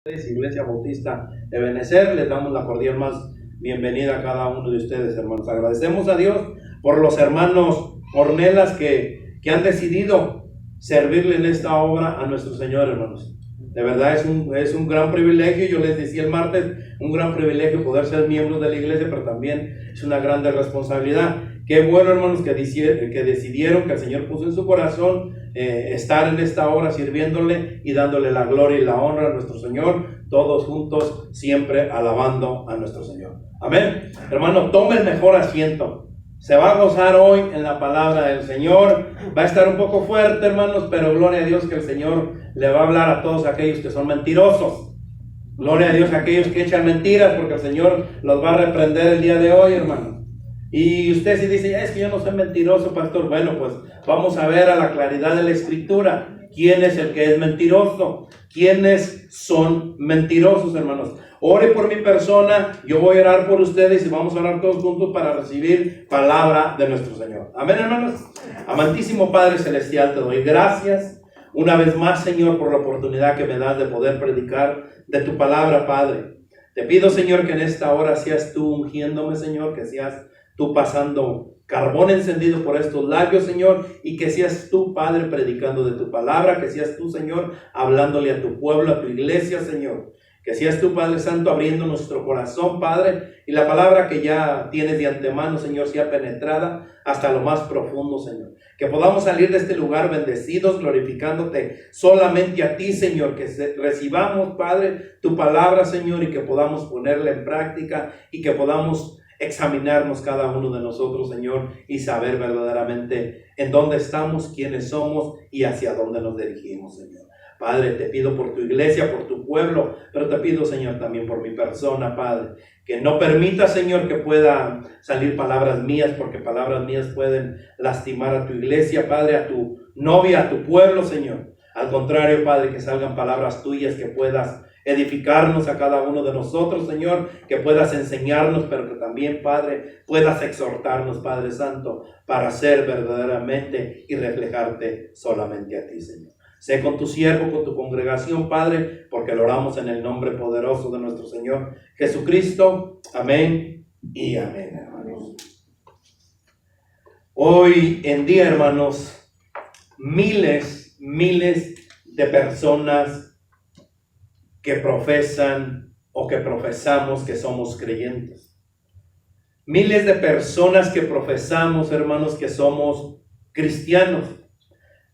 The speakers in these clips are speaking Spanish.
Iglesia Bautista Ebenezer, les damos la cordial más bienvenida a cada uno de ustedes, hermanos. Agradecemos a Dios por los hermanos Ornelas que han decidido servirle en esta obra a nuestro Señor, hermanos. De verdad es un gran privilegio. Yo les decía el martes, un gran privilegio poder ser miembros de la iglesia, pero también es una grande responsabilidad. Qué bueno, hermanos, que decidieron, que el Señor puso en su corazón estar en esta obra sirviéndole y dándole la gloria y la honra a nuestro Señor, todos juntos siempre alabando a nuestro Señor. Amén. Hermano, tome el mejor asiento. Se va a gozar hoy en la palabra del Señor. Va a estar un poco fuerte, hermanos, pero gloria a Dios que el Señor le va a hablar a todos aquellos que son mentirosos. Gloria a Dios a aquellos que echan mentiras, porque el Señor los va a reprender el día de hoy, hermanos. Y usted si dice, es que yo no soy mentiroso, pastor. Bueno, pues vamos a ver a la claridad de la Escritura quién es el que es mentiroso, quiénes son mentirosos, hermanos. Ore por mi persona, yo voy a orar por ustedes y vamos a orar todos juntos para recibir palabra de nuestro Señor. Amén, hermanos. Amantísimo Padre Celestial, te doy gracias una vez más, Señor, por la oportunidad que me das de poder predicar de tu palabra, Padre. Te pido, Señor, que en esta hora seas tú ungiéndome, Señor, que seas tú pasando carbón encendido por estos labios, Señor, y que seas tú, Padre, predicando de tu palabra, que seas tú, Señor, hablándole a tu pueblo, a tu iglesia, Señor. Que seas tú, Padre Santo, abriendo nuestro corazón, Padre, y la palabra que ya tienes de antemano, Señor, sea penetrada hasta lo más profundo, Señor. Que podamos salir de este lugar bendecidos, glorificándote solamente a ti, Señor. Que recibamos, Padre, tu palabra, Señor, y que podamos ponerla en práctica y que podamos examinarnos cada uno de nosotros, Señor, y saber verdaderamente en dónde estamos, quiénes somos y hacia dónde nos dirigimos, Señor. Padre, te pido por tu iglesia, por tu pueblo, pero te pido, Señor, también por mi persona, Padre, que no permita, Señor, que puedan salir palabras mías, porque palabras mías pueden lastimar a tu iglesia, Padre, a tu novia, a tu pueblo, Señor. Al contrario, Padre, que salgan palabras tuyas, que puedas edificarnos a cada uno de nosotros, Señor, que puedas enseñarnos, pero que también, Padre, puedas exhortarnos, Padre Santo, para ser verdaderamente y reflejarte solamente a ti, Señor. Sé con tu siervo, con tu congregación, Padre, porque lo oramos en el nombre poderoso de nuestro Señor Jesucristo. Amén y amén, hermanos. Hoy en día, hermanos, miles de personas que profesan o que profesamos que somos creyentes. Miles de personas que profesamos, hermanos, que somos cristianos.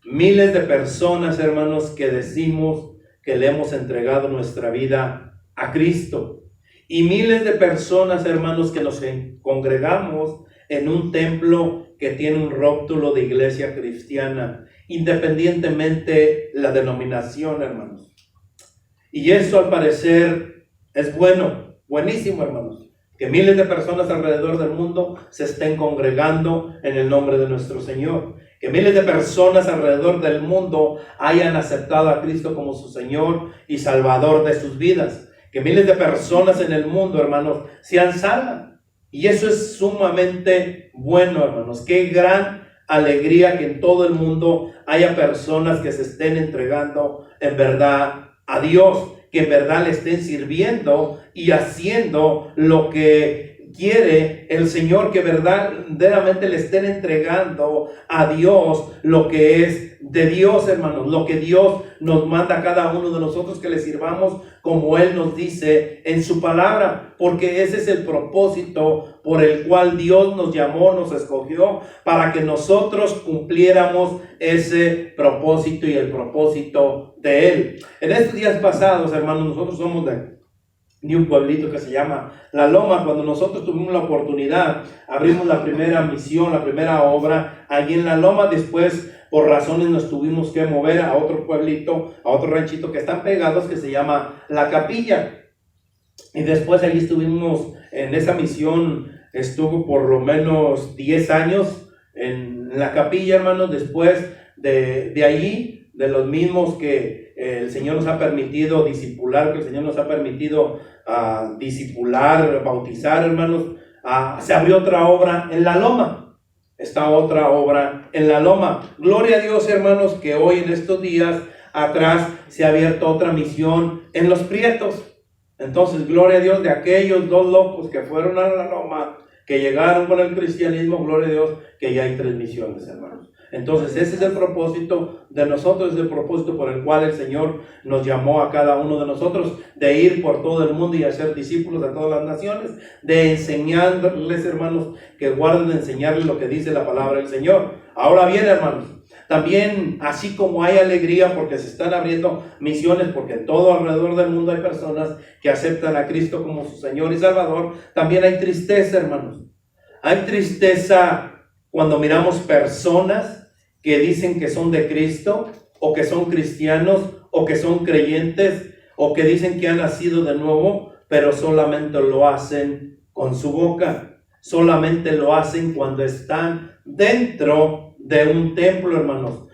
Miles de personas, hermanos, que decimos que le hemos entregado nuestra vida a Cristo. Y miles de personas, hermanos, que nos congregamos en un templo que tiene un rótulo de iglesia cristiana, independientemente la denominación, hermanos. Y eso al parecer es buenísimo, hermanos, que miles de personas alrededor del mundo se estén congregando en el nombre de nuestro Señor. Que miles de personas alrededor del mundo hayan aceptado a Cristo como su Señor y Salvador de sus vidas. Que miles de personas en el mundo, hermanos, sean salvas. Y eso es sumamente bueno, hermanos. Qué gran alegría que en todo el mundo haya personas que se estén entregando en verdad a Dios, que en verdad le estén sirviendo y haciendo lo que quiere el Señor, que verdaderamente le estén entregando a Dios lo que es de Dios, hermanos, lo que Dios nos manda a cada uno de nosotros, que le sirvamos como Él nos dice en su palabra, porque ese es el propósito por el cual Dios nos llamó, nos escogió, para que nosotros cumpliéramos ese propósito y el propósito de Él. En estos días pasados, hermanos, nosotros somos de un pueblito que se llama La Loma. Cuando nosotros tuvimos la oportunidad, abrimos la primera misión, la primera obra allí en La Loma. Después, por razones, nos tuvimos que mover a otro pueblito, a otro ranchito que están pegados, que se llama La Capilla. Y después allí estuvimos en esa misión, estuvo por lo menos 10 años en La Capilla, hermanos. Después de allí, de los mismos que el Señor nos ha permitido discipular, que el Señor nos ha permitido discipular, bautizar, hermanos, se abrió otra obra en La Loma. Esta otra obra en La Loma. Gloria a Dios, hermanos, que hoy en estos días atrás se ha abierto otra misión en Los Prietos. Entonces, gloria a Dios, de aquellos 2 locos que fueron a la Roma, que llegaron con el cristianismo, gloria a Dios, que ya hay 3 misiones, hermanos. Entonces, ese es el propósito de nosotros, es el propósito por el cual el Señor nos llamó a cada uno de nosotros, de ir por todo el mundo y hacer discípulos de todas las naciones, de enseñarles, hermanos, que guarden de enseñarles lo que dice la palabra del Señor. Ahora bien, hermanos, también, así como hay alegría porque se están abriendo misiones, porque en todo alrededor del mundo hay personas que aceptan a Cristo como su Señor y Salvador, también hay tristeza, hermanos. Hay tristeza cuando miramos personas que dicen que son de Cristo, o que son cristianos, o que son creyentes, o que dicen que han nacido de nuevo, pero solamente lo hacen con su boca. Solamente lo hacen cuando están dentro de un templo, hermanos.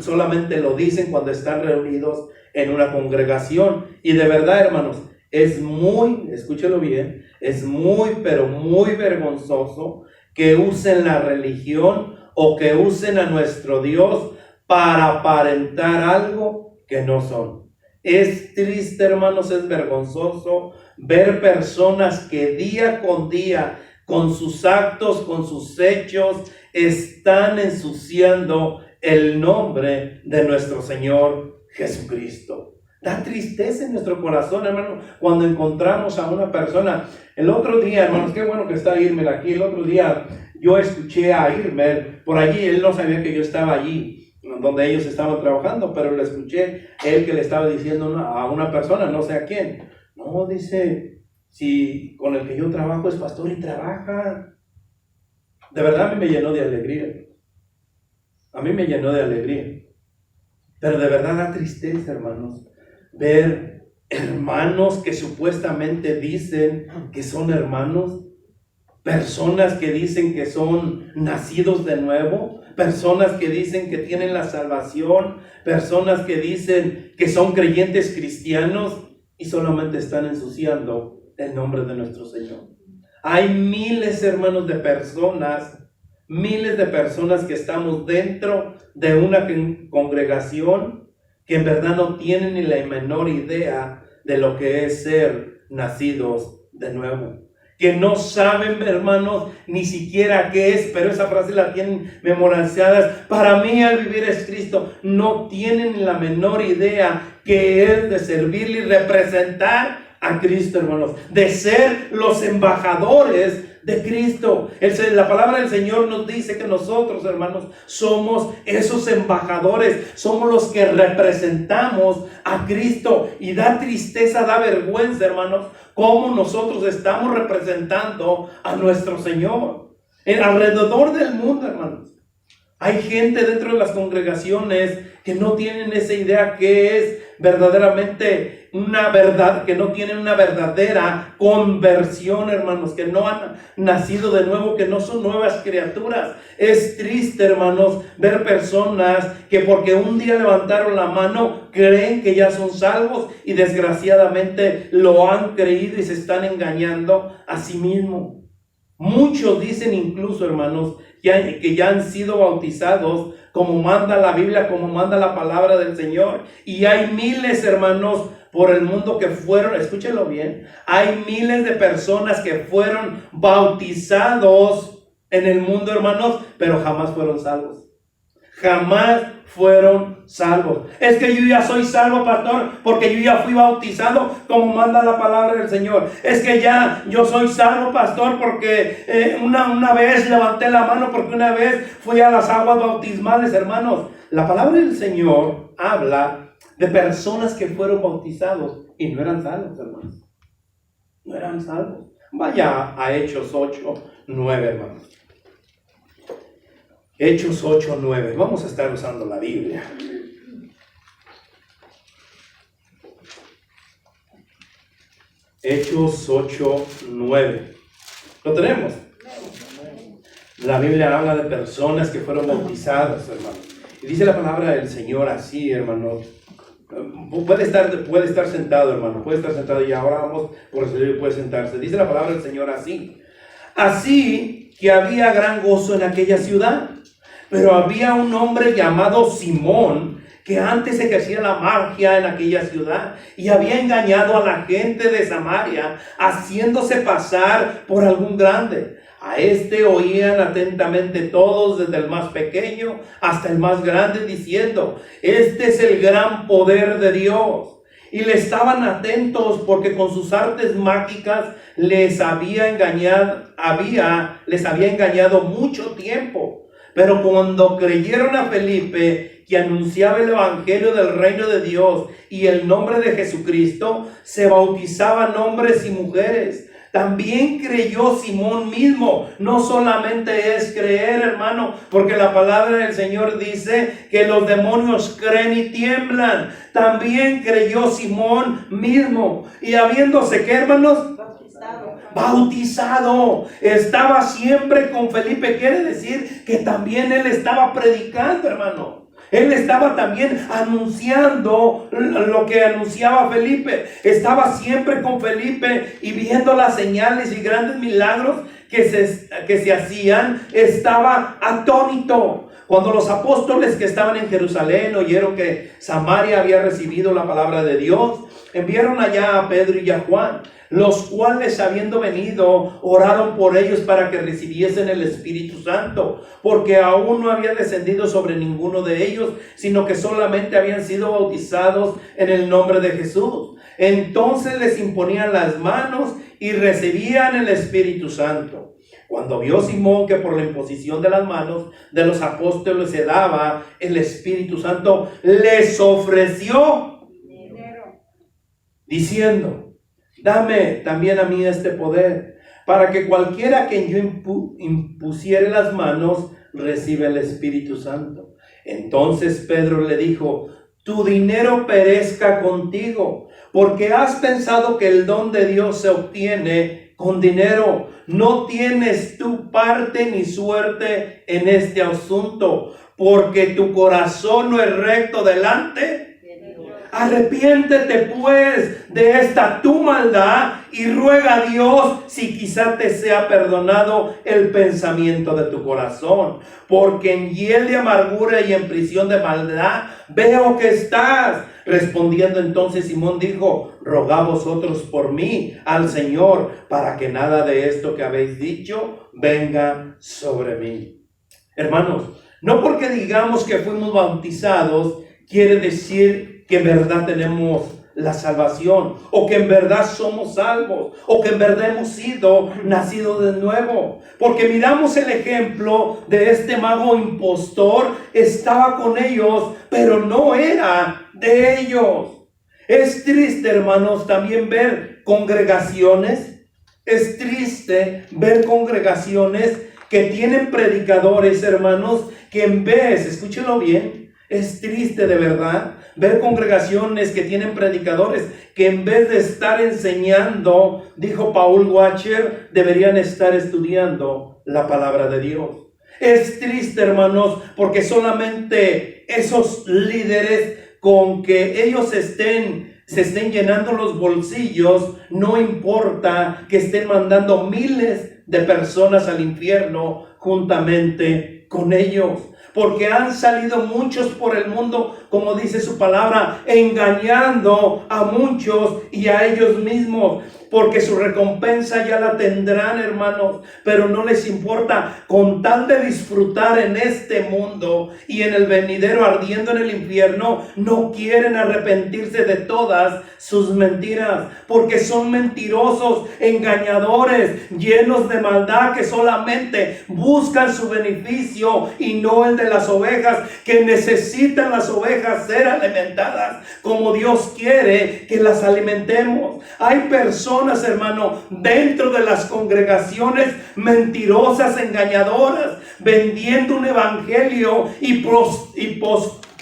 Solamente lo dicen cuando están reunidos en una congregación. Y de verdad, hermanos, es muy, escúchelo bien, es muy, pero muy vergonzoso que usen la religión o que usen a nuestro Dios para aparentar algo que no son. Es triste, hermanos, es vergonzoso ver personas que día con día, con sus actos, con sus hechos, están ensuciando el nombre de nuestro Señor Jesucristo. Da tristeza en nuestro corazón, hermano, cuando encontramos a una persona. El otro día, hermanos, qué bueno que está Irmer aquí. El otro día yo escuché a Irmer por allí. Él no sabía que yo estaba allí, donde ellos estaban trabajando, pero le escuché él que le estaba diciendo a una persona, no sé a quién. No, dice, si con el que yo trabajo es pastor y trabaja. De verdad a mí me llenó de alegría. A mí me llenó de alegría. Pero de verdad da tristeza, hermanos, ver hermanos que supuestamente dicen que son hermanos, personas que dicen que son nacidos de nuevo, personas que dicen que tienen la salvación, personas que dicen que son creyentes cristianos y solamente están ensuciando el nombre de nuestro Señor. Hay miles, hermanos, de personas que estamos dentro de una congregación que en verdad no tienen ni la menor idea de lo que es ser nacidos de nuevo. Que no saben, hermanos, ni siquiera qué es, pero esa frase la tienen memorizadas. Para mí el vivir es Cristo. No tienen ni la menor idea qué es de servirle y representar a Cristo, hermanos. De ser los embajadores de Cristo. La palabra del Señor nos dice que nosotros, hermanos, somos esos embajadores, somos los que representamos a Cristo. Y da tristeza, da vergüenza, hermanos, cómo nosotros estamos representando a nuestro Señor. Alrededor del mundo, hermanos, hay gente dentro de las congregaciones que no tienen esa idea que es verdaderamente una verdad, que no tienen una verdadera conversión, hermanos, que no han nacido de nuevo, que no son nuevas criaturas. Es triste, hermanos, ver personas que porque un día levantaron la mano creen que ya son salvos y desgraciadamente lo han creído y se están engañando a sí mismos. Muchos dicen incluso, hermanos, que ya han sido bautizados como manda la Biblia, como manda la palabra del Señor. Y hay miles, hermanos, por el mundo que fueron, escúchenlo bien, hay miles de personas que fueron bautizados en el mundo, hermanos, pero jamás fueron salvos. Jamás fueron salvos. Es que yo ya soy salvo, pastor, porque yo ya fui bautizado como manda la palabra del Señor. Es que ya yo soy salvo, pastor, porque una vez levanté la mano, porque una vez fui a las aguas bautismales, hermanos. La palabra del Señor habla de personas que fueron bautizados y no eran salvos, hermanos. No eran salvos. Vaya a Hechos 8:9, hermanos. Hechos 8:9. Vamos a estar usando la Biblia. Hechos 8:9. ¿Lo tenemos? La Biblia habla de personas que fueron bautizadas, hermano. Y dice la palabra del Señor así, hermano. Puede estar sentado, hermano. Puede estar sentado y ahora vamos por recibir, puede sentarse. Dice la palabra del Señor así. Así que había gran gozo en aquella ciudad. Pero había un hombre llamado Simón, que antes ejercía la magia en aquella ciudad y había engañado a la gente de Samaria, haciéndose pasar por algún grande. A este oían atentamente todos, desde el más pequeño hasta el más grande, diciendo: este es el gran poder de Dios. Y le estaban atentos porque con sus artes mágicas les había engañado mucho tiempo. Pero cuando creyeron a Felipe, que anunciaba el evangelio del reino de Dios y el nombre de Jesucristo, se bautizaban hombres y mujeres. También creyó Simón mismo. No solamente es creer, hermano, porque la palabra del Señor dice que los demonios creen y tiemblan. También creyó Simón mismo. Y habiéndose, ¿qué, hermanos? Bautizado. Estaba siempre con Felipe. Quiere decir que también él estaba predicando, hermano. Él estaba también anunciando lo que anunciaba Felipe. Estaba siempre con Felipe y viendo las señales y grandes milagros que se hacían. Estaba atónito. Cuando los apóstoles que estaban en Jerusalén oyeron que Samaria había recibido la palabra de Dios, enviaron allá a Pedro y a Juan, los cuales, habiendo venido, oraron por ellos para que recibiesen el Espíritu Santo, porque aún no había descendido sobre ninguno de ellos, sino que solamente habían sido bautizados en el nombre de Jesús. Entonces les imponían las manos y recibían el Espíritu Santo. Cuando vio Simón que por la imposición de las manos de los apóstoles se daba el Espíritu Santo, les ofreció dinero, diciendo: dame también a mí este poder, para que cualquiera a quien yo impusiere las manos reciba el Espíritu Santo. Entonces Pedro le dijo: tu dinero perezca contigo, porque has pensado que el don de Dios se obtiene con dinero. No tienes tu parte ni suerte en este asunto, porque tu corazón no es recto delante. Arrepiéntete pues de esta tu maldad y ruega a Dios si quizá te sea perdonado el pensamiento de tu corazón, porque en hiel de amargura y en prisión de maldad veo que estás. Respondiendo entonces Simón dijo: rogad vosotros por mí al Señor, para que nada de esto que habéis dicho venga sobre mí. Hermanos, no porque digamos que fuimos bautizados quiere decir que en verdad tenemos la salvación, o que en verdad somos salvos, o que en verdad hemos sido nacidos de nuevo. Porque miramos el ejemplo de este mago impostor. Estaba con ellos, pero no era de ellos. Es triste, hermanos, también ver congregaciones. Es triste ver congregaciones que tienen predicadores, hermanos, que en vez, escúchenlo bien, es triste de verdad ver congregaciones que tienen predicadores que en vez de estar enseñando, dijo Paul Washer, deberían estar estudiando la palabra de Dios. Es triste, hermanos, porque solamente esos líderes, con que ellos se estén llenando los bolsillos, no importa que estén mandando miles de personas al infierno juntamente con ellos. Porque han salido muchos por el mundo, como dice su palabra, engañando a muchos y a ellos mismos. Porque su recompensa ya la tendrán, hermanos, pero no les importa, con tal de disfrutar en este mundo y en el venidero ardiendo en el infierno. No quieren arrepentirse de todas sus mentiras, porque son mentirosos, engañadores, llenos de maldad, que solamente buscan su beneficio y no el de las ovejas, que necesitan las ovejas ser alimentadas como Dios quiere que las alimentemos. Hay personas, hermano, dentro de las congregaciones mentirosas, engañadoras, vendiendo un evangelio y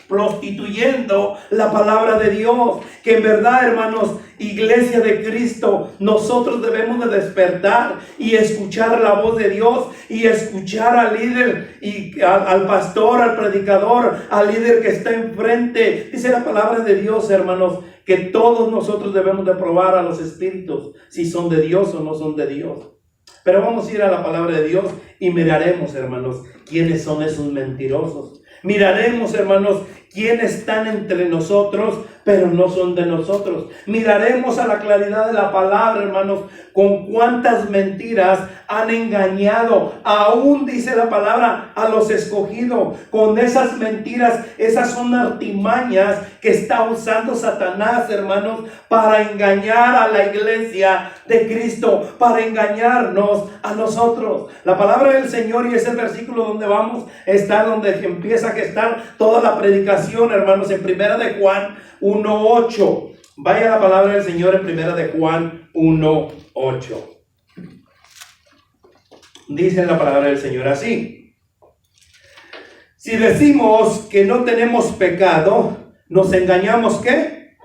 prostituyendo la palabra de Dios. Que en verdad, hermanos, iglesia de Cristo, nosotros debemos de despertar y escuchar la voz de Dios, y escuchar al líder y al pastor, al predicador, al líder que está enfrente. Dice la palabra de Dios, hermanos, que todos nosotros debemos de probar a los espíritus si son de Dios o no son de Dios. Pero vamos a ir a la palabra de Dios y miraremos, hermanos, quiénes son esos mentirosos. Miraremos, hermanos, quienes están entre nosotros, pero no son de nosotros. Miraremos a la claridad de la palabra, hermanos, con cuántas mentiras han engañado, aún dice la palabra, a los escogidos. Con esas mentiras, esas son artimañas que está usando Satanás, hermanos, para engañar a la iglesia de Cristo, para engañarnos a nosotros. La palabra del Señor, y ese versículo donde vamos, está donde empieza a gestar toda la predicación, hermanos, en Primera de Juan 1:8. Vaya la palabra del Señor en Primera de Juan 1:8. Dice la palabra del Señor así: si decimos que no tenemos pecado, nos engañamos, ¿qué?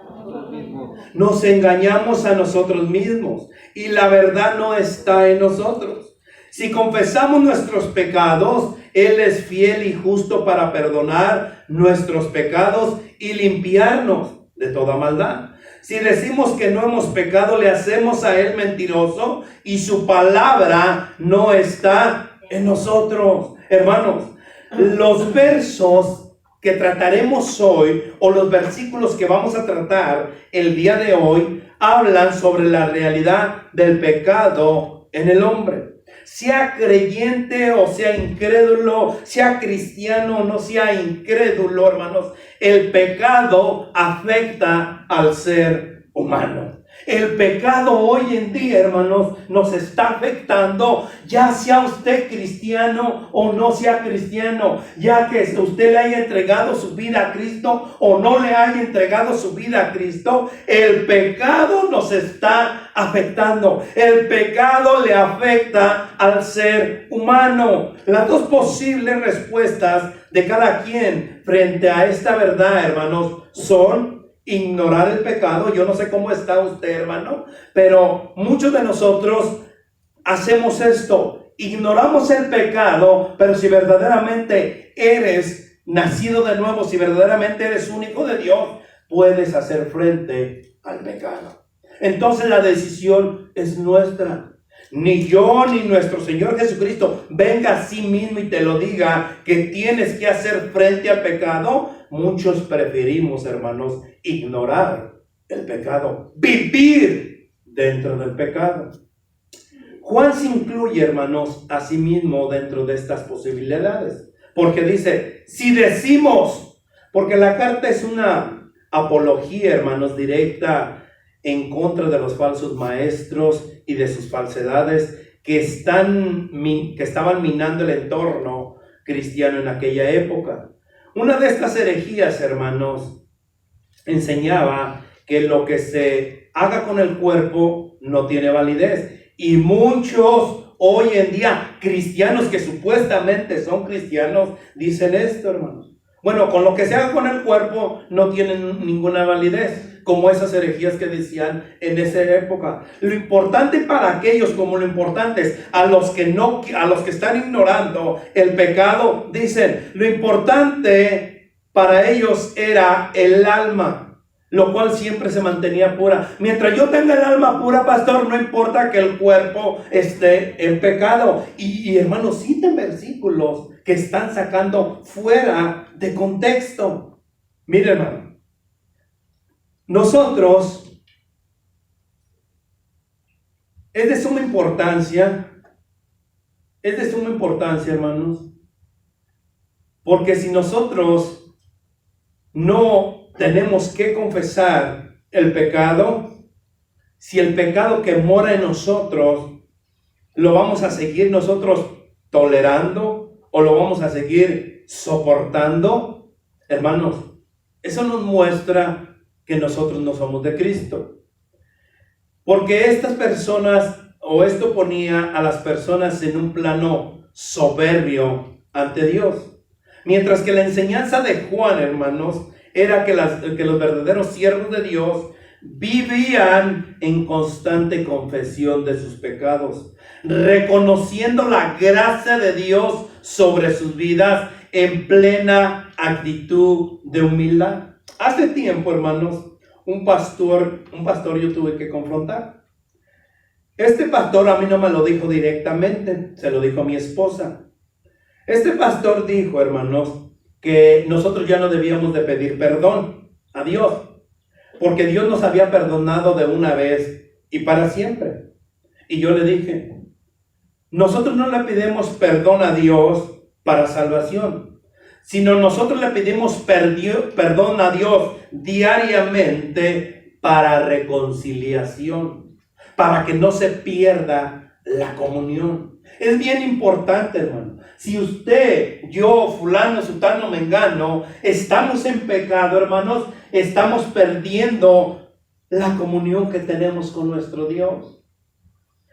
Nos engañamos a nosotros mismos, y la verdad no está en nosotros. Si confesamos nuestros pecados, Él es fiel y justo para perdonar nuestros pecados y limpiarnos de toda maldad. Si decimos que no hemos pecado, le hacemos a Él mentiroso y su palabra no está en nosotros. Hermanos, los versos que trataremos hoy, o los versículos que vamos a tratar el día de hoy, hablan sobre la realidad del pecado en el hombre. Sea creyente o sea incrédulo, sea cristiano o no sea incrédulo, hermanos, el pecado afecta al ser humano. El pecado hoy en día, hermanos, nos está afectando, ya sea usted cristiano o no sea cristiano, ya que usted le haya entregado su vida a Cristo o no le haya entregado su vida a Cristo, el pecado nos está afectando. El pecado le afecta al ser humano. Las dos posibles respuestas de cada quien frente a esta verdad, hermanos, son ignorar el pecado. Yo no sé cómo está usted, hermano, pero muchos de nosotros hacemos esto. Ignoramos el pecado, pero si verdaderamente eres nacido de nuevo, si verdaderamente eres un hijo de Dios, puedes hacer frente al pecado. Entonces la decisión es nuestra. Ni yo ni nuestro Señor Jesucristo venga a sí mismo y te lo diga que tienes que hacer frente al pecado. Muchos preferimos, hermanos, ignorar el pecado, vivir dentro del pecado. Juan se incluye, hermanos, a sí mismo dentro de estas posibilidades, porque dice, si decimos, porque la carta es una apología, hermanos, directa en contra de los falsos maestros y de sus falsedades que estaban minando el entorno cristiano en aquella época. Una de estas herejías, hermanos, enseñaba que lo que se haga con el cuerpo no tiene validez. Y muchos hoy en día, cristianos que supuestamente son cristianos, dicen esto, hermanos. Bueno, con lo que se haga con el cuerpo no tienen ninguna validez, como esas herejías que decían en esa época. Lo importante para aquellos, como lo importante es a los que están ignorando el pecado, dicen, lo importante para ellos era el alma, lo cual siempre se mantenía pura. Mientras yo tenga el alma pura, pastor, no importa que el cuerpo esté en pecado. Y hermanos, citen versículos que están sacando fuera de contexto. Mire, hermano, nosotros, es de suma importancia, hermanos, porque si nosotros no tenemos que confesar el pecado, si el pecado que mora en nosotros lo vamos a seguir nosotros tolerando o lo vamos a seguir soportando, hermanos, eso nos muestra que nosotros no somos de Cristo. Porque estas personas, o esto ponía a las personas en un plano soberbio ante Dios. Mientras que la enseñanza de Juan, hermanos, era que los verdaderos siervos de Dios vivían en constante confesión de sus pecados, reconociendo la gracia de Dios sobre sus vidas en plena actitud de humildad. Hace tiempo, hermanos, un pastor yo tuve que confrontar. Este pastor a mí no me lo dijo directamente, se lo dijo a mi esposa. Este pastor dijo, hermanos, que nosotros ya no debíamos de pedir perdón a Dios, porque Dios nos había perdonado de una vez y para siempre. Y yo le dije, nosotros no le pedimos perdón a Dios para salvación, sino nosotros le pedimos perdón a Dios diariamente para reconciliación, para que no se pierda la comunión. Es bien importante, hermano. Si usted, yo, fulano, sutano, mengano, estamos en pecado, hermanos, estamos perdiendo la comunión que tenemos con nuestro Dios.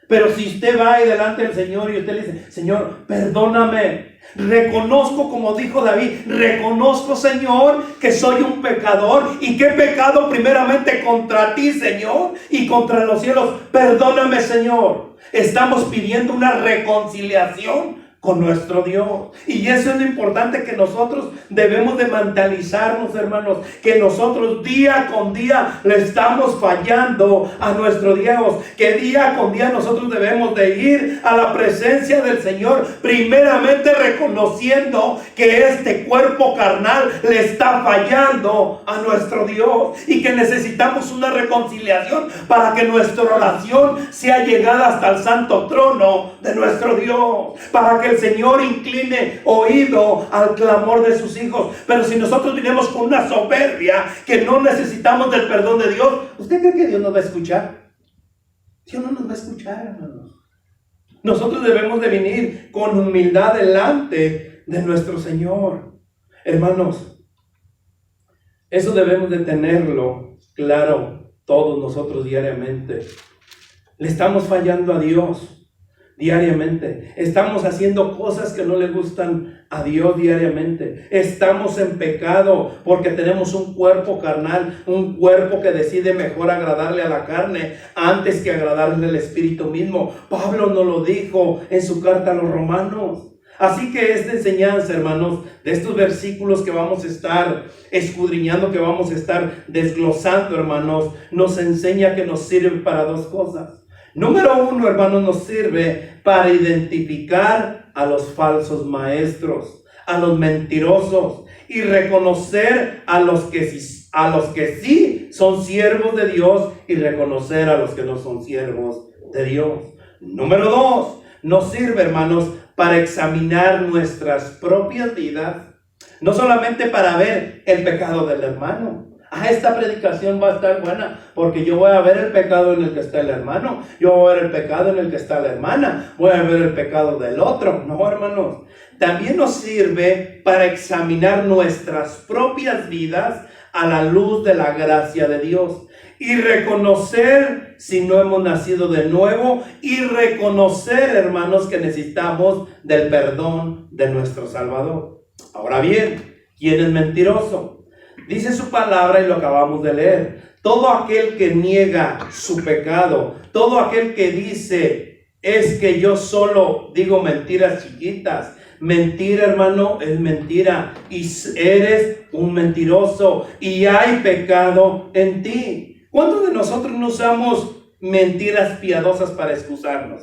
Pero si usted va ahí delante del Señor y usted le dice, Señor, perdóname, reconozco, como dijo David, reconozco, Señor, que soy un pecador y que he pecado primeramente contra ti, Señor, y contra los cielos. Perdóname, Señor. Estamos pidiendo una reconciliación con nuestro Dios. Y eso es lo importante que nosotros debemos de mentalizarnos, hermanos, que nosotros día con día le estamos fallando a nuestro Dios, que día con día nosotros debemos de ir a la presencia del Señor, primeramente reconociendo que este cuerpo carnal le está fallando a nuestro Dios y que necesitamos una reconciliación para que nuestra oración sea llegada hasta el santo trono de nuestro Dios, para que el Señor incline oído al clamor de sus hijos. Pero si nosotros vinimos con una soberbia que no necesitamos del perdón de Dios, ¿usted cree que Dios nos va a escuchar? Dios no nos va a escuchar, hermanos. Nosotros debemos de venir con humildad delante de nuestro Señor. Hermanos, eso debemos de tenerlo claro todos nosotros diariamente. Le estamos fallando a Dios diariamente. Estamos haciendo cosas que no le gustan a Dios diariamente. Estamos en pecado porque tenemos un cuerpo carnal, un cuerpo que decide mejor agradarle a la carne antes que agradarle al Espíritu mismo. Pablo nos lo dijo en su carta a los Romanos. Así que esta enseñanza, hermanos, de estos versículos que vamos a estar escudriñando, que vamos a estar desglosando, hermanos, nos enseña que nos sirve para dos cosas. Número uno, hermanos, nos sirve para identificar a los falsos maestros, a los mentirosos, y reconocer a los que sí son siervos de Dios y reconocer a los que no son siervos de Dios. Número dos, nos sirve, hermanos, para examinar nuestras propias vidas, no solamente para ver el pecado del hermano. Esta predicación va a estar buena porque yo voy a ver el pecado en el que está el hermano, yo voy a ver el pecado en el que está la hermana, voy a ver el pecado del otro. No, hermanos, también nos sirve para examinar nuestras propias vidas a la luz de la gracia de Dios y reconocer si no hemos nacido de nuevo y reconocer, hermanos, que necesitamos del perdón de nuestro Salvador. Ahora bien, ¿quién es mentiroso? Dice su palabra y lo acabamos de leer. Todo aquel que niega su pecado, todo aquel que dice, es que yo solo digo mentiras chiquitas. Mentira, hermano, es mentira. Y eres un mentiroso y hay pecado en ti. ¿Cuántos de nosotros no usamos mentiras piadosas para excusarnos?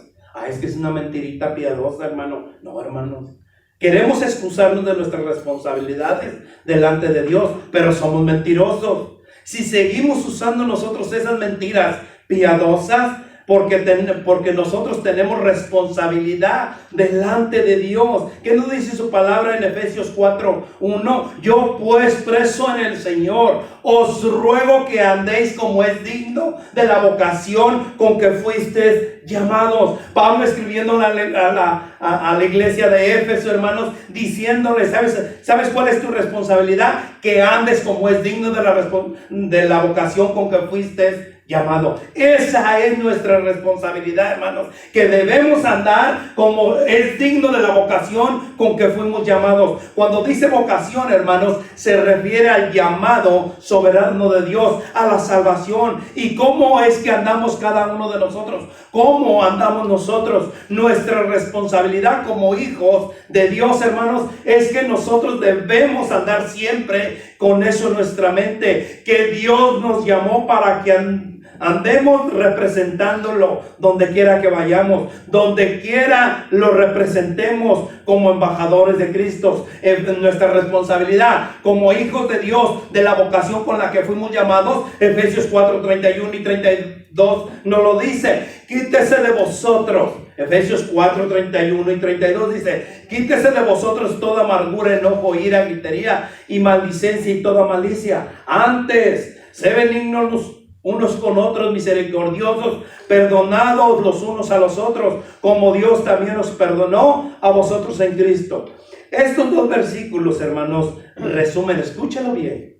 Es que es una mentirita piadosa, hermano. No, hermanos. Queremos excusarnos de nuestras responsabilidades delante de Dios, pero somos mentirosos. Si seguimos usando nosotros esas mentiras piadosas, porque nosotros tenemos responsabilidad delante de Dios. ¿Qué nos dice su palabra en Efesios 4:1? Yo pues, preso en el Señor, os ruego que andéis como es digno de la vocación con que fuisteis llamados. Pablo escribiendo a la iglesia de Éfeso, hermanos, diciéndole, ¿sabes cuál es tu responsabilidad? Que andes como es digno de la vocación con que fuiste llamado. Esa es nuestra responsabilidad, hermanos, que debemos andar como es digno de la vocación con que fuimos llamados. Cuando dice vocación, hermanos, se refiere al llamado soberano de Dios a la salvación. ¿Y cómo es que andamos cada uno de nosotros? ¿Cómo andamos nosotros? Nuestra responsabilidad como hijos de Dios, hermanos, es que nosotros debemos andar siempre con eso en nuestra mente, que Dios nos llamó para que andemos representándolo donde quiera que vayamos, donde quiera lo representemos como embajadores de Cristo. En nuestra responsabilidad como hijos de Dios, de la vocación con la que fuimos llamados, Efesios 4, 31 y 32 nos lo dice. Quítese de vosotros, Efesios 4, 31 y 32 dice: quítese de vosotros toda amargura, enojo, ira, gritería y maldicencia y toda malicia. Antes, sé benignos unos con otros, misericordiosos, perdonados los unos a los otros, como Dios también os perdonó a vosotros en Cristo. Estos dos versículos, hermanos, resumen, escúchalo bien.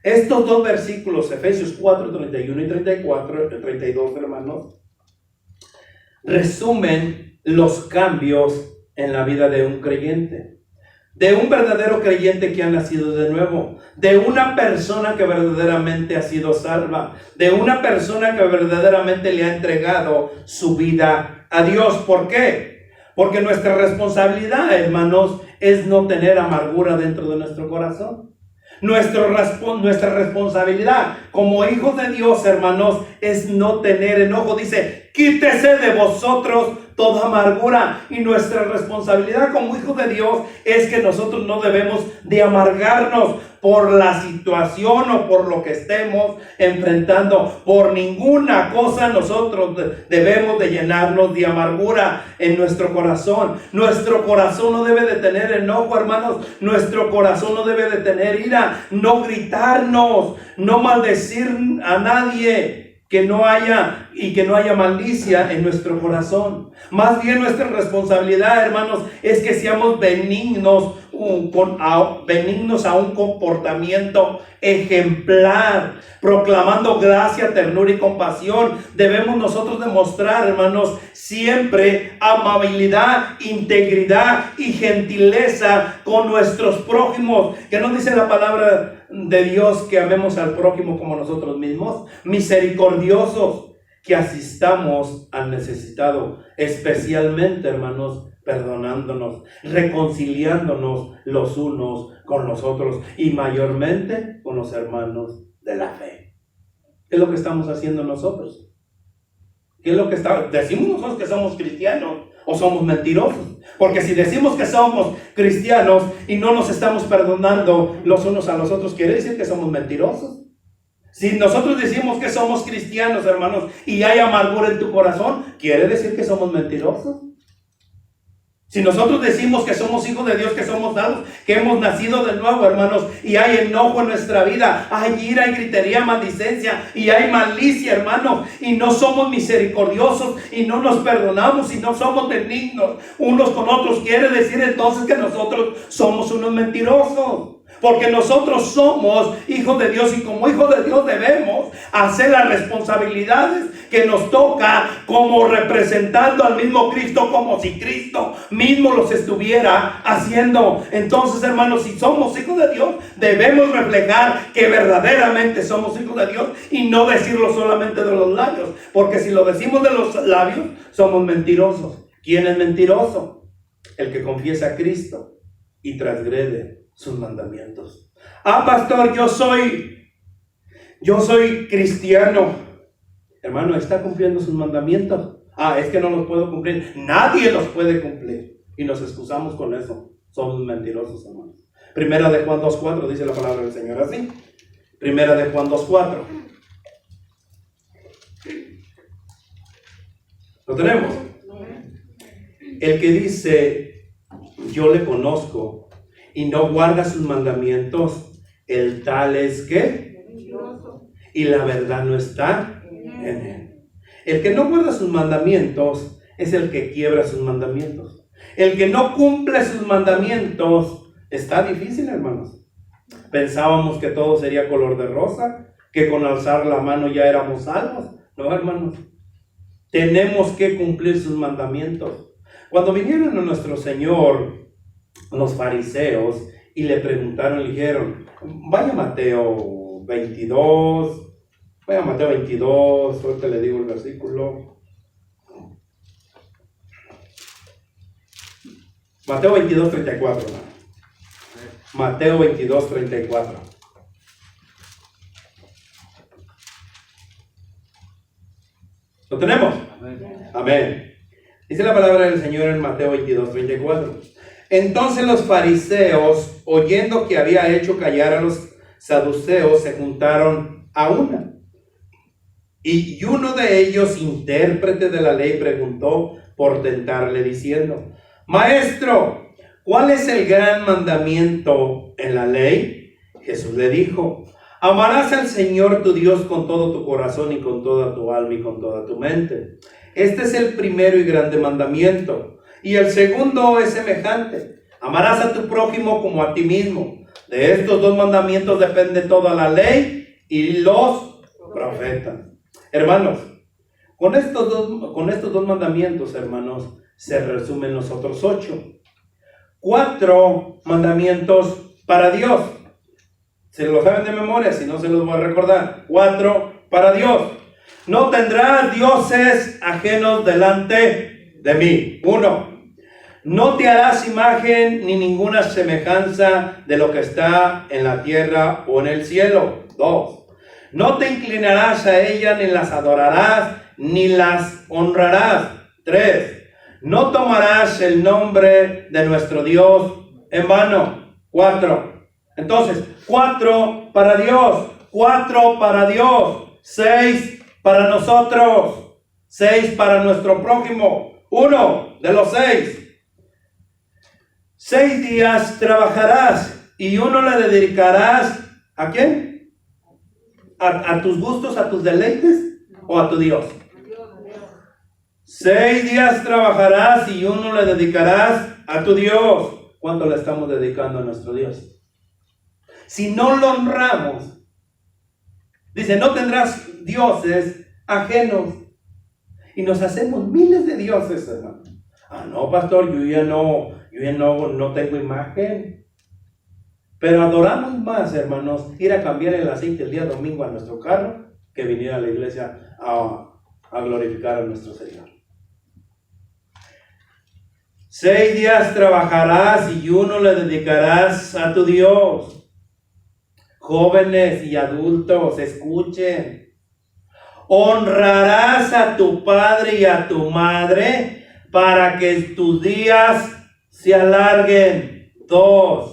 Estos dos versículos, Efesios 4, 31 y 32, hermanos, resumen los cambios en la vida de un creyente, de un verdadero creyente que ha nacido de nuevo, de una persona que verdaderamente ha sido salva, de una persona que verdaderamente le ha entregado su vida a Dios. ¿Por qué? Porque nuestra responsabilidad, hermanos, es no tener amargura dentro de nuestro corazón. Nuestra responsabilidad como hijos de Dios, hermanos, es no tener enojo. Dice: quítese de vosotros toda amargura. Y nuestra responsabilidad como hijos de Dios es que nosotros no debemos de amargarnos por la situación o por lo que estemos enfrentando. Por ninguna cosa nosotros debemos de llenarnos de amargura en nuestro corazón. Nuestro corazón no debe de tener enojo, hermanos. Nuestro corazón no debe de tener ira. No gritarnos, no maldecir a nadie. Que no haya malicia en nuestro corazón. Más bien nuestra responsabilidad, hermanos, es que seamos benignos a un comportamiento ejemplar, proclamando gracia, ternura y compasión. Debemos nosotros demostrar, hermanos, siempre amabilidad, integridad y gentileza con nuestros prójimos. ¿Qué nos dice la palabra de Dios? Que amemos al prójimo como nosotros mismos. Misericordiosos, que asistamos al necesitado, especialmente, hermanos, perdonándonos, reconciliándonos los unos con los otros y mayormente con los hermanos de la fe. ¿Qué es lo que estamos haciendo nosotros? ¿Qué es lo que decimos nosotros que somos cristianos o somos mentirosos? Porque si decimos que somos cristianos y no nos estamos perdonando los unos a los otros, quiere decir que somos mentirosos. Si nosotros decimos que somos cristianos, hermanos, y hay amargura en tu corazón, quiere decir que somos mentirosos. Si nosotros decimos que somos hijos de Dios, que somos salvos, que hemos nacido de nuevo, hermanos, y hay enojo en nuestra vida, hay ira, hay gritería, maldicencia, y hay malicia, hermanos, y no somos misericordiosos, y no nos perdonamos, y no somos benignos unos con otros, quiere decir entonces que nosotros somos unos mentirosos. Porque nosotros somos hijos de Dios y como hijos de Dios debemos hacer las responsabilidades que nos toca como representando al mismo Cristo, como si Cristo mismo los estuviera haciendo. Entonces, hermanos, si somos hijos de Dios, debemos reflejar que verdaderamente somos hijos de Dios y no decirlo solamente de los labios. Porque si lo decimos de los labios, somos mentirosos. ¿Quién es mentiroso? El que confiesa a Cristo y transgrede sus mandamientos. Pastor, yo soy cristiano. Hermano, ¿está cumpliendo sus mandamientos? Es que no los puedo cumplir. Nadie los puede cumplir. Y nos excusamos con eso. Somos mentirosos, hermanos. Primera de Juan 2:4 dice la palabra del Señor así. Primera de Juan 2:4. ¿Lo tenemos? El que dice: yo le conozco y no guarda sus mandamientos, el tal es ¿qué? Y la verdad no está en él. El que no guarda sus mandamientos es el que quiebra sus mandamientos. El que no cumple sus mandamientos está difícil, hermanos. Pensábamos que todo sería color de rosa, que con alzar la mano ya éramos salvos. No, hermanos. Tenemos que cumplir sus mandamientos. Cuando vinieron a nuestro Señor los fariseos y le preguntaron, le dijeron: vaya a Mateo 22, ahorita le digo el versículo. Mateo 22, 34. Mateo 22, 34. ¿Lo tenemos? Amén. Dice la palabra del Señor en Mateo 22:34. Entonces los fariseos, oyendo que había hecho callar a los saduceos, se juntaron a una. Y uno de ellos, intérprete de la ley, preguntó por tentarle, diciendo: Maestro, ¿cuál es el gran mandamiento en la ley? Jesús le dijo: amarás al Señor tu Dios con todo tu corazón y con toda tu alma y con toda tu mente. Este es el primero y grande mandamiento. Y el segundo es semejante: amarás a tu prójimo como a ti mismo. De estos dos mandamientos depende toda la ley y los profetas. Hermanos, con estos dos mandamientos, hermanos, se resumen los otros 8. 4 mandamientos para Dios. Se lo saben de memoria, si no se los voy a recordar. 4 para Dios. No tendrás dioses ajenos delante de mí. 1. No te harás imagen ni ninguna semejanza de lo que está en la tierra o en el cielo. 2. No te inclinarás a ellas, ni las adorarás, ni las honrarás. 3. No tomarás el nombre de nuestro Dios en vano. 4. Entonces, 4 para Dios, 4 para Dios, 6 para nosotros, 6 para nuestro prójimo. 1 de los 6. 6 días trabajarás y uno le dedicarás ¿a quién? ¿A tus gustos, a tus deleites o a tu Dios? 6 días trabajarás y uno le dedicarás a tu Dios. ¿Cuánto le estamos dedicando a nuestro Dios? Si no lo honramos, dice, no tendrás dioses ajenos. Y nos hacemos miles de dioses, hermano. Ah, no, pastor, yo ya no tengo imagen. Pero adoramos más, hermanos, ir a cambiar el aceite el día domingo a nuestro carro que venir a la iglesia a glorificar a nuestro Señor. 6 días trabajarás y uno le dedicarás a tu Dios. Jóvenes y adultos, escuchen. Honrarás a tu padre y a tu madre para que tus días se alarguen. 2.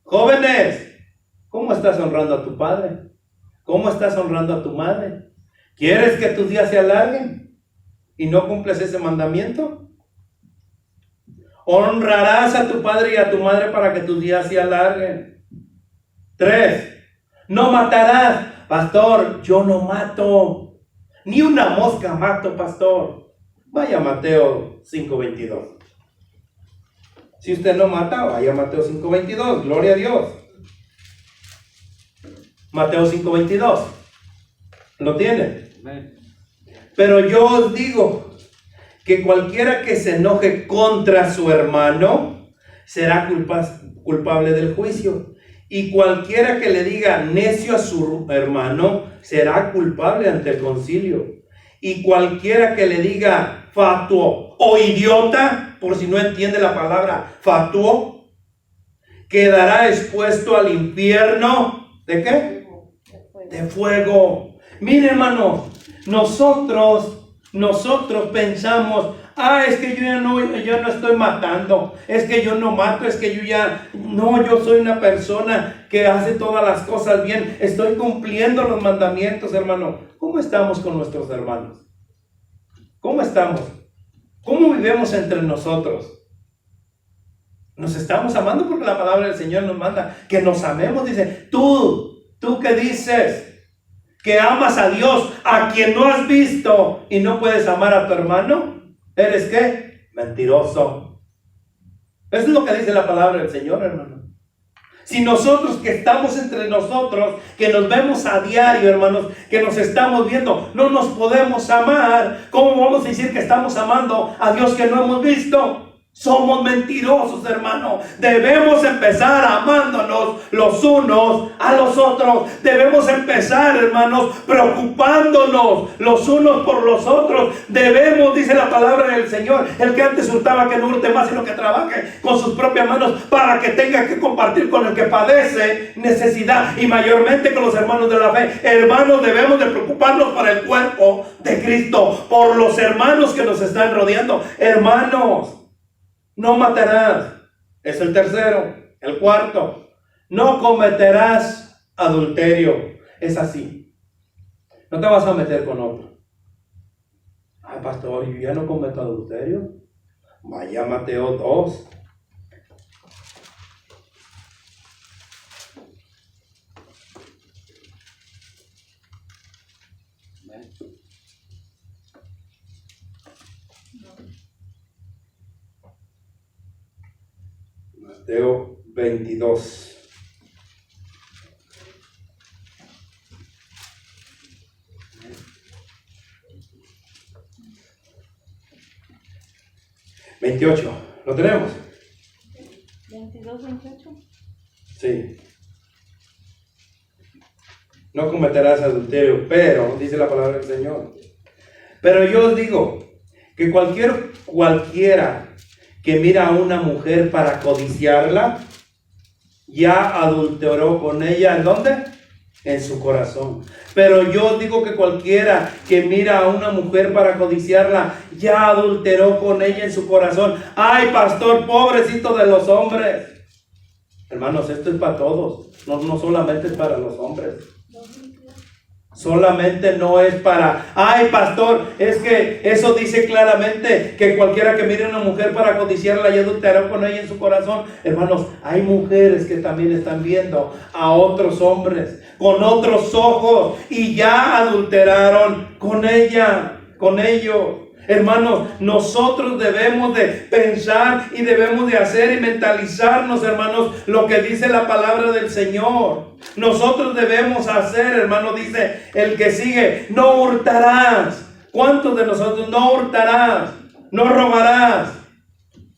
Jóvenes, ¿cómo estás honrando a tu padre? ¿Cómo estás honrando a tu madre? ¿Quieres que tus días se alarguen y no cumples ese mandamiento? Honrarás a tu padre y a tu madre para que tus días se alarguen. 3. No matarás. Pastor, yo no mato. Ni una mosca mato, pastor. Vaya a Mateo 5:22. Si usted no mata, vaya a Mateo 5:22. Gloria a Dios. Mateo 5:22. ¿Lo tiene? Pero yo os digo que cualquiera que se enoje contra su hermano será culpable del juicio. Y cualquiera que le diga necio a su hermano será culpable ante el concilio. Y cualquiera que le diga fatuo o idiota, por si no entiende la palabra fatuo, quedará expuesto al infierno. ¿De qué? De fuego. Mire, hermano, nosotros pensamos, es que yo no estoy matando, es que yo no mato, es que yo soy una persona que hace todas las cosas bien, estoy cumpliendo los mandamientos, hermano. ¿Cómo estamos con nuestros hermanos? ¿Cómo estamos? ¿Cómo vivimos entre nosotros? ¿Nos estamos amando? Porque la palabra del Señor nos manda que nos amemos. Dice, tú que dices que amas a Dios, a quien no has visto, y no puedes amar a tu hermano, ¿eres qué? Mentiroso. Eso es lo que dice la palabra del Señor, hermano. Si nosotros que estamos entre nosotros, que nos vemos a diario, hermanos, que nos estamos viendo, no nos podemos amar, ¿cómo vamos a decir que estamos amando a Dios que no hemos visto? Somos mentirosos, hermano. Debemos empezar amándonos los unos a los otros. Debemos empezar, hermanos, preocupándonos los unos por los otros. Debemos, dice la palabra del Señor, el que antes hurtaba que no hurte más, sino que trabaje con sus propias manos para que tenga que compartir con el que padece necesidad, y mayormente con los hermanos de la fe. Hermanos, debemos de preocuparnos por el cuerpo de Cristo, por los hermanos que nos están rodeando. Hermanos, no matarás, es el tercero. El cuarto, no cometerás adulterio. Es así. No te vas a meter con otro. Ay, pastor, yo ya no cometo adulterio. Vaya, Mateo 2. Mateo 22. ¿Lo tenemos? 22, 28. Sí. No cometerás adulterio, pero, dice la palabra del Señor, pero yo os digo que cualquiera que mira a una mujer para codiciarla, ya adulteró con ella. ¿En dónde? En su corazón. Pero yo digo que cualquiera que mira a una mujer para codiciarla, ya adulteró con ella en su corazón. Ay, pastor, pobrecito de los hombres. Hermanos, esto es para todos, no solamente es para los hombres. Solamente no es para, ay, pastor, es que eso dice claramente que cualquiera que mire a una mujer para codiciarla y adulterará con ella en su corazón. Hermanos, hay mujeres que también están viendo a otros hombres con otros ojos y ya adulteraron con ella, con ellos. Hermanos, nosotros debemos de pensar y debemos de hacer y mentalizarnos, hermanos, lo que dice la palabra del Señor. Nosotros debemos hacer, hermano, dice el que sigue, no hurtarás. ¿Cuántos de nosotros no hurtarás? No robarás.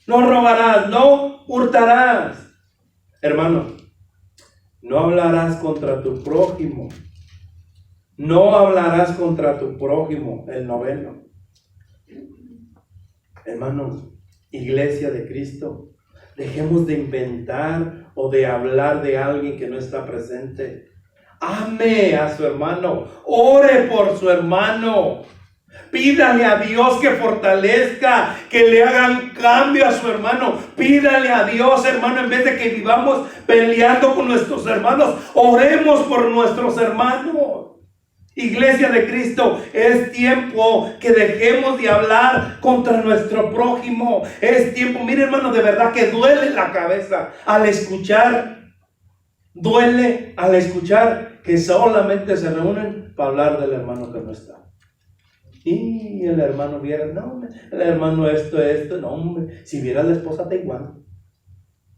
No robarás, no hurtarás. Hermano, no hablarás contra tu prójimo. No hablarás contra tu prójimo. El noveno. Hermanos, iglesia de Cristo, dejemos de inventar o de hablar de alguien que no está presente. Ame a su hermano, ore por su hermano, pídale a Dios que fortalezca, que le hagan cambio a su hermano. Pídale a Dios, hermano, en vez de que vivamos peleando con nuestros hermanos, oremos por nuestros hermanos. Iglesia de Cristo, es tiempo que dejemos de hablar contra nuestro prójimo. Es tiempo, mire, hermano, de verdad que duele la cabeza al escuchar. Duele al escuchar que solamente se reúnen para hablar del hermano que no está. Y el hermano viera, no, el hermano esto, no, hombre, si viera la esposa te igual.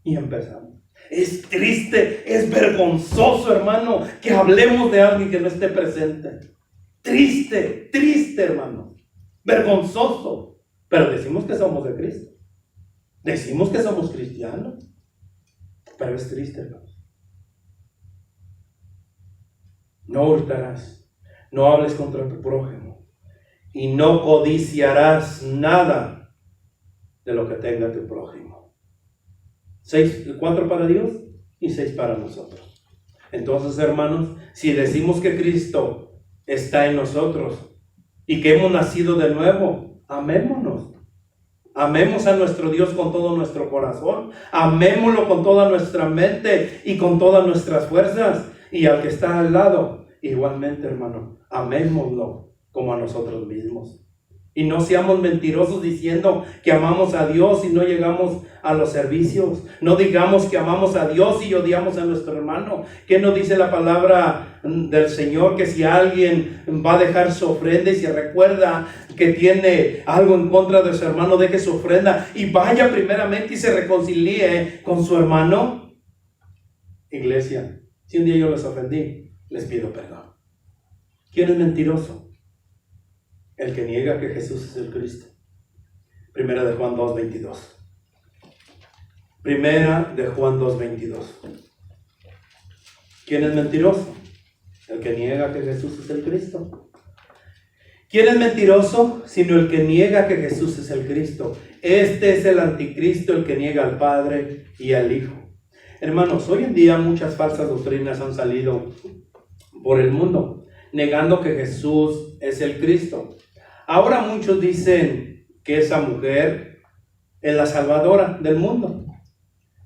Y empezamos. Es triste, es vergonzoso, hermano, que hablemos de alguien que no esté presente. Triste, triste, hermano. Vergonzoso. Pero decimos que somos de Cristo. Decimos que somos cristianos. Pero es triste, hermano. No hurtarás. No hables contra tu prójimo. Y no codiciarás nada de lo que tenga tu prójimo. 4 para Dios y 6 para nosotros. Entonces, hermanos, si decimos que Cristo está en nosotros y que hemos nacido de nuevo, amémonos. Amemos a nuestro Dios con todo nuestro corazón. Amémoslo con toda nuestra mente y con todas nuestras fuerzas. Y al que está al lado, igualmente, hermano, amémoslo como a nosotros mismos. Y no seamos mentirosos diciendo que amamos a Dios y no llegamos a los servicios. No digamos que amamos a Dios y odiamos a nuestro hermano. ¿Qué nos dice la palabra del Señor? Que si alguien va a dejar su ofrenda y se recuerda que tiene algo en contra de su hermano, deje su ofrenda y vaya primeramente y se reconcilie con su hermano. Iglesia, si un día yo les ofendí, les pido perdón. ¿Quién es mentiroso? El que niega que Jesús es el Cristo. Primera de Juan 2:22. Primera de Juan 2:22. ¿Quién es mentiroso? El que niega que Jesús es el Cristo. ¿Quién es mentiroso? Sino el que niega que Jesús es el Cristo. Este es el anticristo, el que niega al Padre y al Hijo. Hermanos, hoy en día muchas falsas doctrinas han salido por el mundo, negando que Jesús es el Cristo. Ahora muchos dicen que esa mujer es la salvadora del mundo.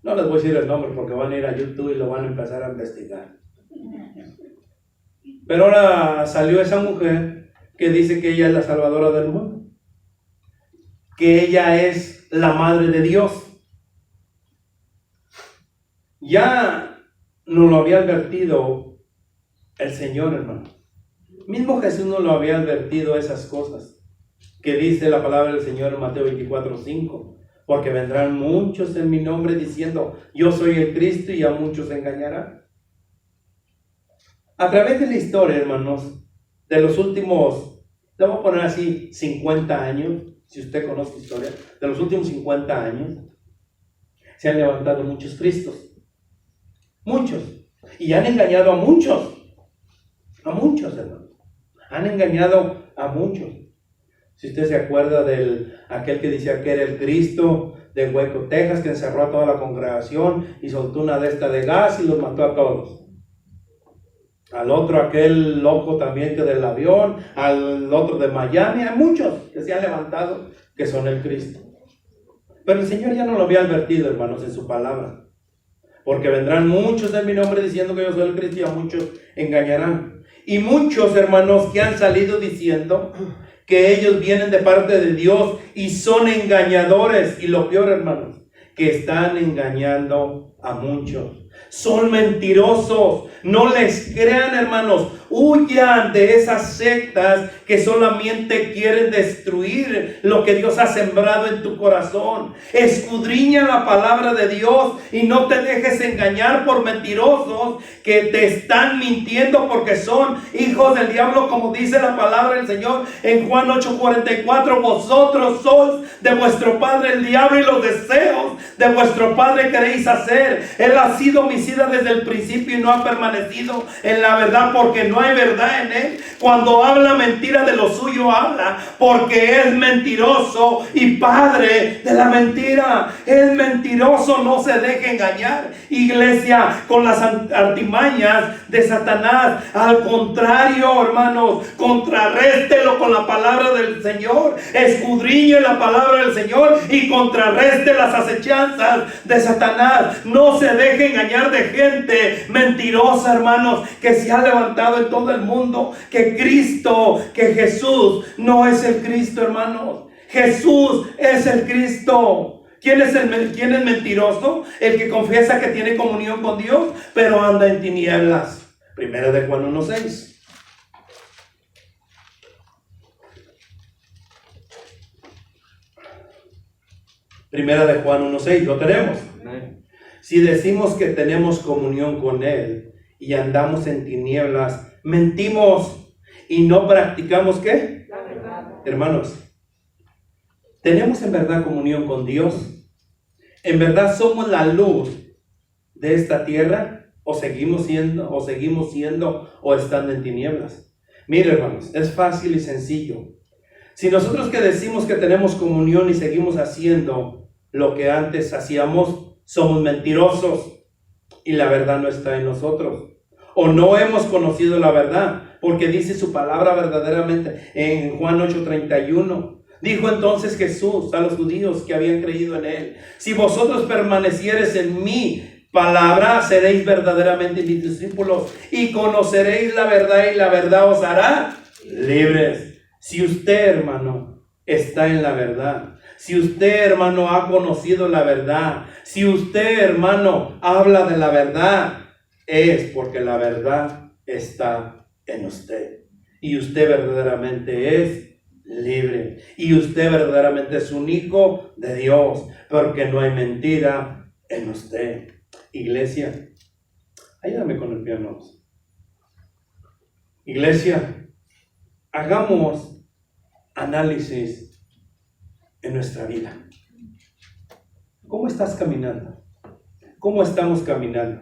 No les voy a decir el nombre porque van a ir a YouTube y lo van a empezar a investigar. Pero ahora salió esa mujer que dice que ella es la salvadora del mundo, que ella es la madre de Dios. Ya nos lo había advertido el Señor, hermano. Mismo Jesús nos lo había advertido esas cosas que dice la palabra del Señor en Mateo 24:5. Porque vendrán muchos en mi nombre diciendo, yo soy el Cristo, y a muchos engañarán. A través de la historia, hermanos, de los últimos, le voy a poner así, 50 años, si usted conoce historia, de los últimos 50 años, se han levantado muchos Cristos. Muchos. Y han engañado a muchos. A muchos, hermanos. Han engañado a muchos. Si usted se acuerda de aquel que decía que era el Cristo de Hueco, Texas, que encerró a toda la congregación y soltó una de estas de gas y los mató a todos. Al otro, aquel loco también que del avión, al otro de Miami, hay muchos que se han levantado que son el Cristo. Pero el Señor ya no lo había advertido, hermanos, en su palabra. Porque vendrán muchos en mi nombre diciendo que yo soy el Cristo, y a muchos engañarán. Y muchos, hermanos, que han salido diciendo que ellos vienen de parte de Dios y son engañadores. Y lo peor, hermanos, que están engañando a muchos. Son mentirosos. No les crean, hermanos. Huyan de esas sectas que solamente quieren destruir lo que Dios ha sembrado en tu corazón. Escudriña la palabra de Dios y no te dejes engañar por mentirosos que te están mintiendo, porque son hijos del diablo, como dice la palabra del Señor en Juan 8:44. Vosotros sois de vuestro padre el diablo, y los deseos de vuestro padre queréis hacer. Él ha sido homicida desde el principio y no ha permanecido en la verdad, porque no hay verdad en él. Cuando habla mentira, de lo suyo habla, porque es mentiroso y padre de la mentira. Es mentiroso, no se deje engañar, iglesia, con las artimañas de Satanás. Al contrario, hermanos, contrarréstelo con la palabra del Señor. Escudriñe la palabra del Señor y contrarreste las acechanzas de Satanás. No se deje engañar de gente mentirosa, hermanos, que se ha levantado en todo el mundo, que Cristo, que Jesús no es el Cristo, hermanos. Jesús es el Cristo. ¿Quién es mentiroso? El que confiesa que tiene comunión con Dios, pero anda en tinieblas. Primera de Juan 1:6. Primera de Juan 1:6, lo tenemos. Si decimos que tenemos comunión con Él y andamos en tinieblas, mentimos y no practicamos ¿qué? La verdad. Hermanos, ¿tenemos en verdad comunión con Dios? ¿En verdad somos la luz de esta tierra? ¿O seguimos siendo o estando en tinieblas? Mire, hermanos, es fácil y sencillo. Si nosotros que decimos que tenemos comunión y seguimos haciendo lo que antes hacíamos, somos mentirosos y la verdad no está en nosotros. O no hemos conocido la verdad, porque dice su palabra verdaderamente en Juan 8:31. Dijo entonces Jesús a los judíos que habían creído en él: si vosotros permaneciereis en mi palabra, seréis verdaderamente mis discípulos y conoceréis la verdad, y la verdad os hará libres. Si usted, hermano, está en la verdad, si usted, hermano, ha conocido la verdad, si usted, hermano, habla de la verdad, es porque la verdad está en usted. Y usted verdaderamente es libre. Y usted verdaderamente es un hijo de Dios, porque no hay mentira en usted. Iglesia, ayúdame con el piano. Iglesia, hagamos análisis en nuestra vida. ¿Cómo estás caminando? ¿Cómo estamos caminando?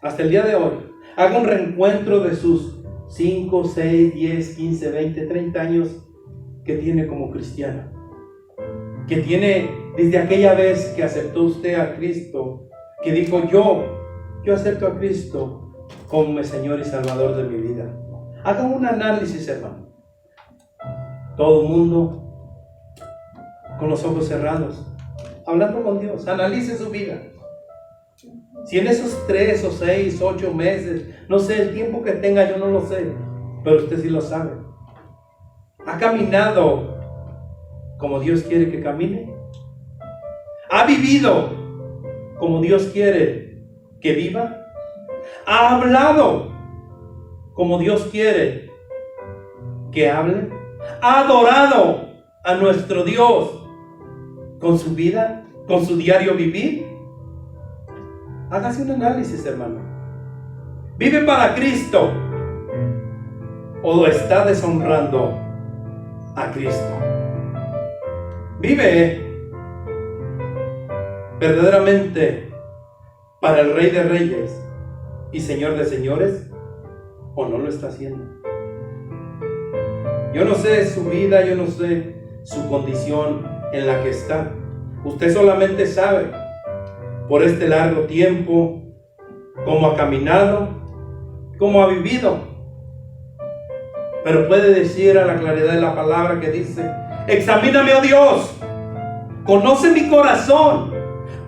Hasta el día de hoy. Haga un reencuentro de sus 5, 6, 10, 15, 20, 30 años que tiene como cristiano. Que tiene desde aquella vez que aceptó usted a Cristo, que dijo yo acepto a Cristo como mi Señor y Salvador de mi vida. Haga un análisis, hermano. Todo el mundo con los ojos cerrados, hablando con Dios. Analice su vida. Si en esos 3 o 6, 8 meses, no sé el tiempo que tenga, yo no lo sé, pero usted sí lo sabe. ¿Ha caminado como Dios quiere que camine? ¿Ha vivido como Dios quiere que viva? ¿Ha hablado como Dios quiere que hable? ¿Ha adorado a nuestro Dios con su vida, con su diario vivir? Hágase un análisis, hermano. ¿Vive para Cristo o está deshonrando a Cristo? ¿Vive verdaderamente para el Rey de Reyes y Señor de Señores o no lo está haciendo? Yo no sé su vida, yo no sé su condición en la que está. Usted solamente sabe por este largo tiempo cómo ha caminado, cómo ha vivido. Pero puede decir a la claridad de la palabra que dice: examíname, oh Dios, conoce mi corazón,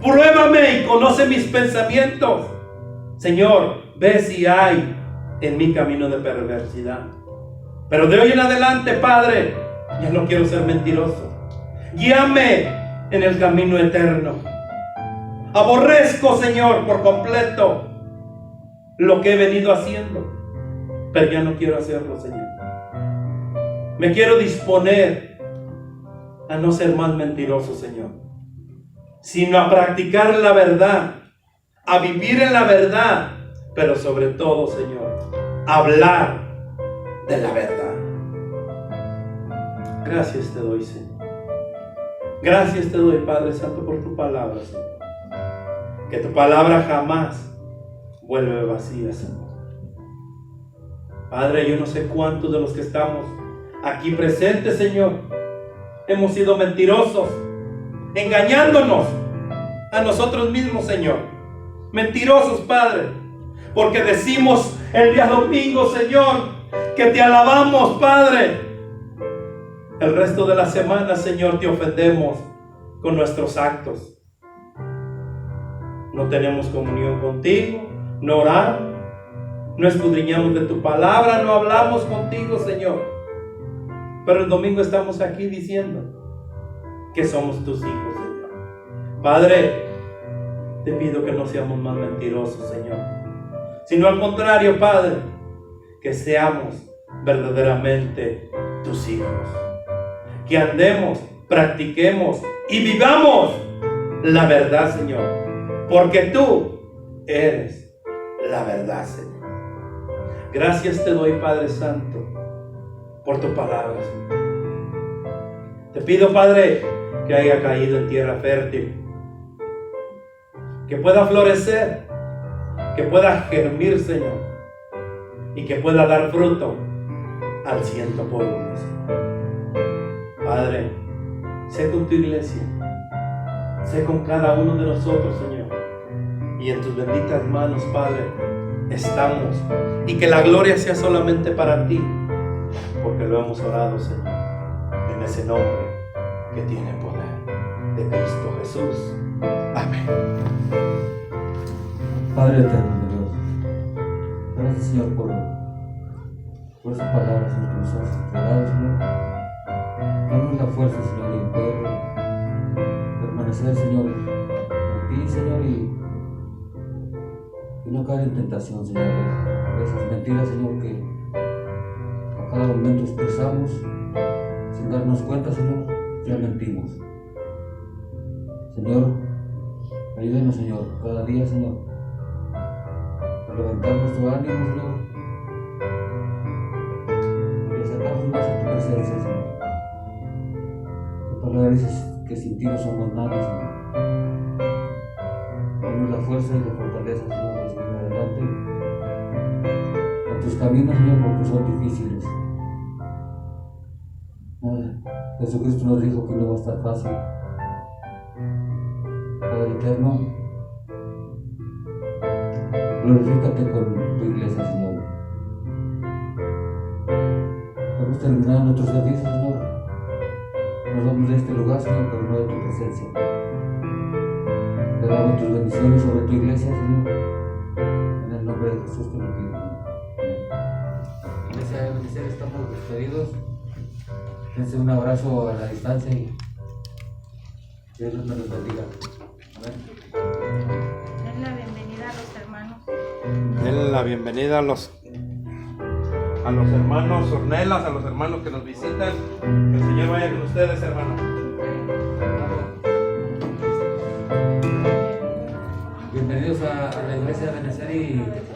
pruébame y conoce mis pensamientos. Señor, ve si hay en mi camino de perversidad. Pero de hoy en adelante, Padre, ya no quiero ser mentiroso. Guíame en el camino eterno. Aborrezco, Señor, por completo lo que he venido haciendo, pero ya no quiero hacerlo, Señor. Me quiero disponer a no ser más mentiroso, Señor, sino a practicar la verdad, a vivir en la verdad, pero sobre todo, Señor, hablar de la verdad. Gracias te doy, Señor. Gracias te doy, Padre Santo, por tu palabra, Señor. Que tu palabra jamás vuelve vacía, Señor. Padre, yo no sé cuántos de los que estamos aquí presentes, Señor, hemos sido mentirosos, engañándonos a nosotros mismos, Señor. Mentirosos, Padre, porque decimos el día domingo, Señor, que te alabamos, Padre. El resto de la semana, Señor, te ofendemos con nuestros actos. No tenemos comunión contigo, no oramos, no escudriñamos de tu palabra, no hablamos contigo, Señor. Pero el domingo estamos aquí diciendo que somos tus hijos, Señor. Padre, te pido que no seamos más mentirosos, Señor, sino al contrario, Padre, que seamos verdaderamente tus hijos. Que andemos, practiquemos y vivamos la verdad, Señor, porque tú eres la verdad, Señor. Gracias te doy, Padre Santo, por tu palabra, Señor. Te pido, Padre, que haya caído en tierra fértil, que pueda florecer, que pueda germir, Señor, y que pueda dar fruto al 100 por 1, Señor. Padre, sé con tu iglesia, sé con cada uno de nosotros, Señor, y en tus benditas manos, Padre, estamos, y que la gloria sea solamente para ti, porque lo hemos orado, Señor, en ese nombre que tiene poder, de Cristo Jesús. Amén. Padre eterno, Dios, gracias, Señor, por esas palabras, Señor, que nos has entregado, Señor. Danos la fuerza, Señor, y poder permanecer, Señor, en ti, Señor, y no caer en tentación, Señor, de esas mentiras, Señor, que a cada momento expresamos sin darnos cuenta, Señor, ya mentimos. Señor, ayúdenos, Señor, cada día, Señor, a levantar nuestro ánimo, Señor, y acercarnos más a tu presencia, Señor. Tu palabra dice que sin ti no somos nadie, Señor. danos la fuerza y la fortaleza, Señor, para seguir adelante en tus caminos, Señor, porque son difíciles. Jesucristo nos dijo que no va a estar fácil. Padre eterno, glorifícate con tu iglesia, Señor. Vamos terminando nuestros servicios, Señor. Nos vamos de este lugar, Señor, pero no de tu presencia. Te damos tus bendiciones sobre tu iglesia, Señor. En el nombre de Jesús te lo pido. Iglesia de Ebenecer, estamos despedidos. Dense un abrazo a la distancia y Dios nos los bendiga. Amén. Den la bienvenida a los hermanos. Denle la bienvenida a los hermanos Ornelas, a los hermanos que nos visitan. Que el Señor vaya con ustedes, hermanos. Bienvenidos a la iglesia de Ebenecer y